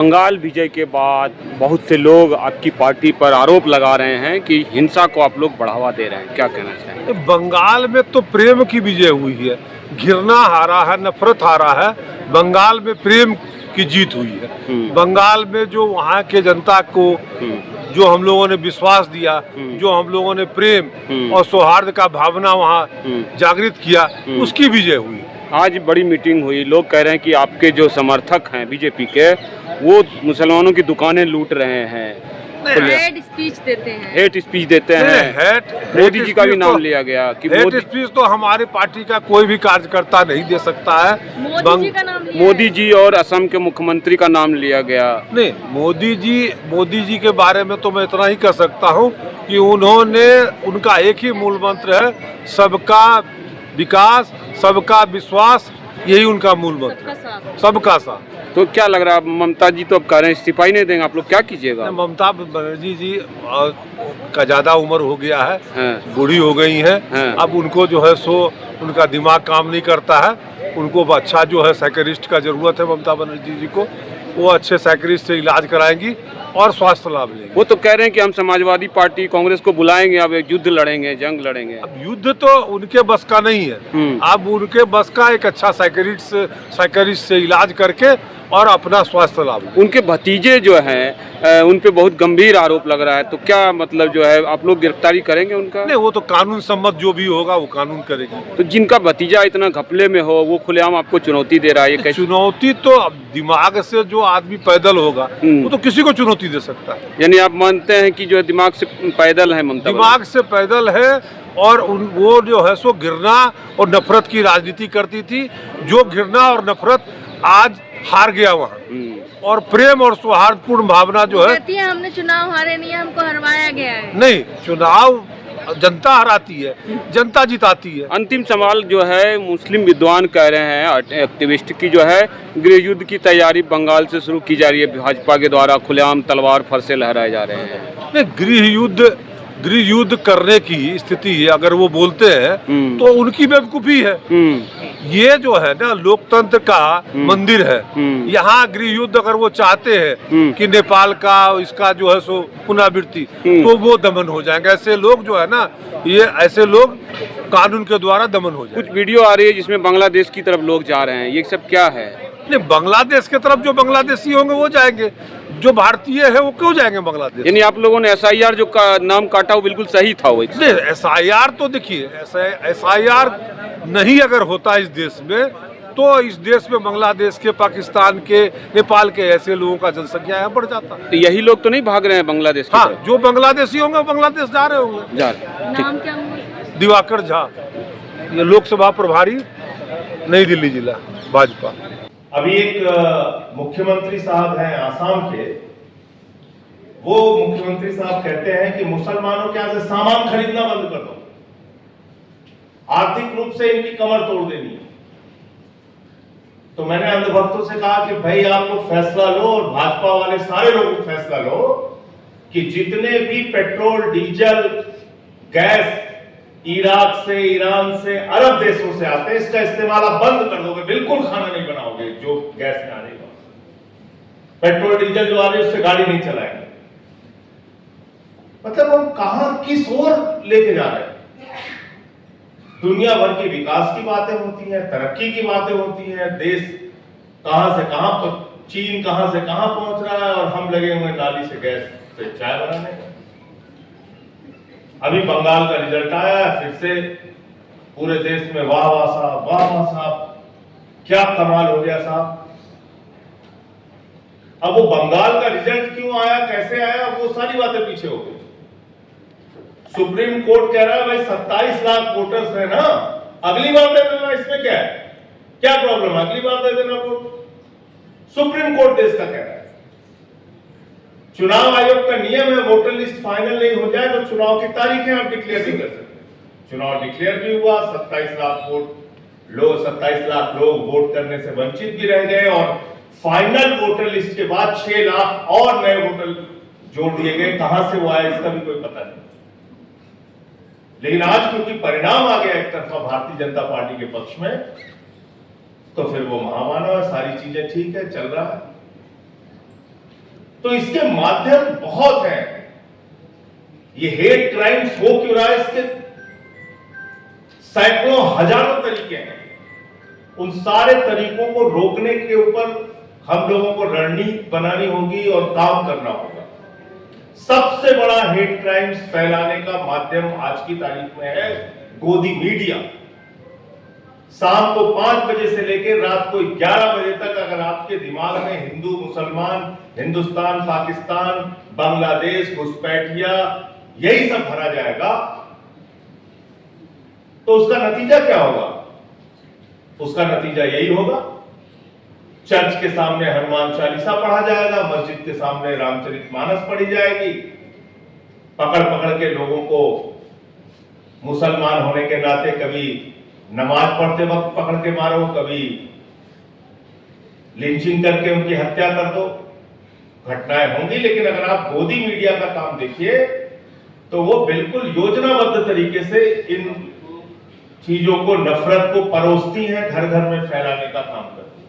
बंगाल विजय के बाद बहुत से लोग आपकी पार्टी पर आरोप लगा रहे हैं कि हिंसा को आप लोग बढ़ावा दे रहे हैं, क्या कहना चाहेंगे? बंगाल में तो प्रेम की विजय हुई है, घृणा हारा है, नफरत हारा है। बंगाल में प्रेम की जीत हुई है। बंगाल में जो वहाँ के जनता को जो हम लोगों ने विश्वास दिया, जो हम लोगों ने प्रेम और सौहार्द का भावना वहाँ जागृत किया, उसकी विजय हुई। आज बड़ी मीटिंग हुई, लोग कह रहे हैं कि आपके जो समर्थक हैं बीजेपी के, वो मुसलमानों की दुकानें लूट रहे हैं, हेट स्पीच देते हैं। हेट स्पीच देते हैं। मोदी जी का भी नाम लिया गया कि हेट स्पीच तो हमारी पार्टी का कोई भी कार्यकर्ता नहीं दे सकता है। मोदी जी का नाम लिया मोदी जी और असम के मुख्यमंत्री का नाम लिया गया। नहीं, मोदी जी के बारे में तो मैं इतना ही कह सकता हूँ कि उन्होंने, उनका एक ही मूल मंत्र है, सबका विकास, सबका विश्वास, यही उनका मूल मंत्र है, सबका साथ। तो क्या लग रहा है, ममता जी तो अब कह रहे हैं इस्तीफा ही नहीं देंगे, आप लोग क्या कीजिएगा? ममता बनर्जी जी का ज्यादा उम्र हो गया है, बूढ़ी हो गई हैं। अब उनको जो है सो उनका दिमाग काम नहीं करता है। उनको अच्छा जो है साइकियाट्रिस्ट का जरूरत है ममता बनर्जी जी को। वो अच्छे साइकियाट्रिस्ट से इलाज कराएंगी और स्वास्थ्य लाभ लेंगे। वो तो कह रहे हैं कि हम समाजवादी पार्टी कांग्रेस को बुलाएंगे, अब एक युद्ध लड़ेंगे, जंग लड़ेंगे। अब युद्ध तो उनके बस का नहीं है। अब उनके बस का एक अच्छा साइकियाट्रिस्ट से इलाज करके और अपना स्वास्थ्य लाभ। उनके भतीजे जो हैं उन पे बहुत गंभीर आरोप लग रहा है, तो क्या मतलब जो है आप लोग गिरफ्तारी करेंगे उनका? नहीं, वो तो कानून सम्मत जो भी होगा वो कानून करेगी। तो जिनका भतीजा इतना घपले में हो, वो खुलेआम आपको चुनौती दे रहा है, ये कैसे? चुनौती तो अब दिमाग से जो आदमी पैदल होगा वो तो किसी को चुनौती दे सकता है। यानी आप मानते हैं कि जो दिमाग से पैदल है ममता? दिमाग से पैदल है और वो जो है सो घृणा और नफरत की राजनीति करती थी। जो घृणा और नफरत आज हार गया वहाँ, और प्रेम और सौहार्दपूर्ण भावना जो है। कहती है हमने चुनाव हारे नहीं, हमको हरवाया गया है। नहीं, चुनाव जनता हराती है, जनता जिताती है। अंतिम सवाल जो है, मुस्लिम विद्वान कह रहे हैं, एक्टिविस्ट की जो है गृह युद्ध की तैयारी बंगाल से शुरू की जा रही है, भाजपा के द्वारा खुलेआम तलवार फरसे लहराए जा रहे हैं। नहीं, गृह युद्ध करने की स्थिति है अगर वो बोलते हैं तो उनकी बेवकूफी है। ये जो है ना लोकतंत्र का मंदिर है, यहाँ गृह युद्ध अगर वो चाहते हैं कि नेपाल का इसका जो है सो पुनरावृत्ति, तो वो दमन हो जाएंगे। ऐसे लोग जो है ना, ये ऐसे लोग कानून के द्वारा दमन हो जाएंगे। कुछ वीडियो आ रही है जिसमें बांग्लादेश की तरफ लोग जा रहे हैं, ये सब क्या है? नहीं, बांग्लादेश की तरफ जो बांग्लादेशी होंगे वो जाएंगे, जो भारतीय है वो क्यों जाएंगे बांग्लादेश? यानी आप लोगों ने SIR जो नाम काटा वो बिल्कुल सही था? वो SIR तो देखिए, SIR नहीं अगर होता इस देश में, तो इस देश में बांग्लादेश के, पाकिस्तान के, नेपाल के ऐसे लोगों का जनसंख्या यहाँ बढ़ जाता। तो यही लोग तो नहीं भाग रहे हैं बांग्लादेश की तरफ? जो बांग्लादेशी होंगे बांग्लादेश जा रहे होंगे। नाम क्या होगा? दिवाकर झा, ये लोकसभा प्रभारी, नई दिल्ली जिला भाजपा। अभी एक मुख्यमंत्री साहब हैं आसाम के, वो मुख्यमंत्री साहब कहते हैं कि मुसलमानों के यहाँ से सामान खरीदना बंद कर दो, आर्थिक रूप से इनकी कमर तोड़ देनी है। तो मैंने अंधभक्तों से कहा कि भाई आप लोग फैसला लो, और भाजपा वाले सारे लोग फैसला लो कि जितने भी पेट्रोल, डीजल, गैस इराक से, ईरान से, अरब देशों से आते हैं, इसका इस्तेमाल आप बंद कर दोगे, बिल्कुल खाना नहीं बनाओगे जो गैस में आ रही है। पेट्रोल डीजल जो आ रही है उससे गाड़ी नहीं चलाएंगे। मतलब हम कहां, किस ओर लेके जा रहे हैं? दुनिया भर की विकास की बातें होती हैं, तरक्की की बातें होती हैं, देश कहां से कहां, चीन कहां से कहां पहुंच रहा है, और हम लगे हुए नाली से गैस से चाय बनाने में। अभी बंगाल का रिजल्ट आया, फिर से पूरे देश में वाह वाह साहब, वाह वाह साहब, क्या कमाल हो गया साहब। अब वो बंगाल का रिजल्ट क्यों आया, कैसे आया, वो सारी बातें पीछे हो गई। सुप्रीम कोर्ट कह रहा है भाई 27 लाख वोटर्स है ना, अगली बार दे देना, इसमें क्या है, क्या प्रॉब्लम है, अगली बार दे देना वोट। सुप्रीम कोर्ट देश का कह रहा है। चुनाव आयोग का नियम है, वोटर लिस्ट फाइनल नहीं हो जाए तो चुनाव की तारीखें आप डिक्लेयर नहीं कर सकते। चुनाव डिक्लेयर भी हुआ, 27 लाख लोग वोट करने से वंचित भी रह गए, और फाइनल वोटर लिस्ट के बाद 6 लाख और नए वोटर जोड़ दिए गए। कहां से वो आया इसका भी कोई पता नहीं। लेकिन आज क्योंकि परिणाम आ गया एक तरफा भारतीय जनता पार्टी के पक्ष में, तो फिर वो महामानव है, सारी चीजें ठीक है, चल रहा है। तो इसके माध्यम बहुत हैं। ये हेट क्राइम्स हो क्यों रहा है, इसके सैकड़ों हजारों तरीके हैं। उन सारे तरीकों को रोकने के ऊपर हम लोगों को रणनीति बनानी होगी और काम करना होगा। सबसे बड़ा हेट क्राइम्स फैलाने का माध्यम आज की तारीख में है गोदी मीडिया। शाम को 5 बजे से लेकर रात को 11 बजे तक अगर आपके दिमाग में हिंदू मुसलमान, हिंदुस्तान पाकिस्तान, बांग्लादेश, घुसपैठिया यही सब भरा जाएगा तो उसका नतीजा क्या होगा? उसका नतीजा यही होगा, चर्च के सामने हनुमान चालीसा पढ़ा जाएगा, मस्जिद के सामने रामचरितमानस पढ़ी जाएगी, पकड़ पकड़ के लोगों को मुसलमान होने के नाते कभी नमाज पढ़ते वक्त पकड़ के मारो, कभी लिंचिंग करके उनकी हत्या कर दो। घटनाएं होंगी, लेकिन अगर आप गोदी मीडिया का काम देखिए तो वो बिल्कुल योजनाबद्ध तरीके से इन चीजों को, नफरत को परोसती हैं, घर घर में फैलाने का काम करती है।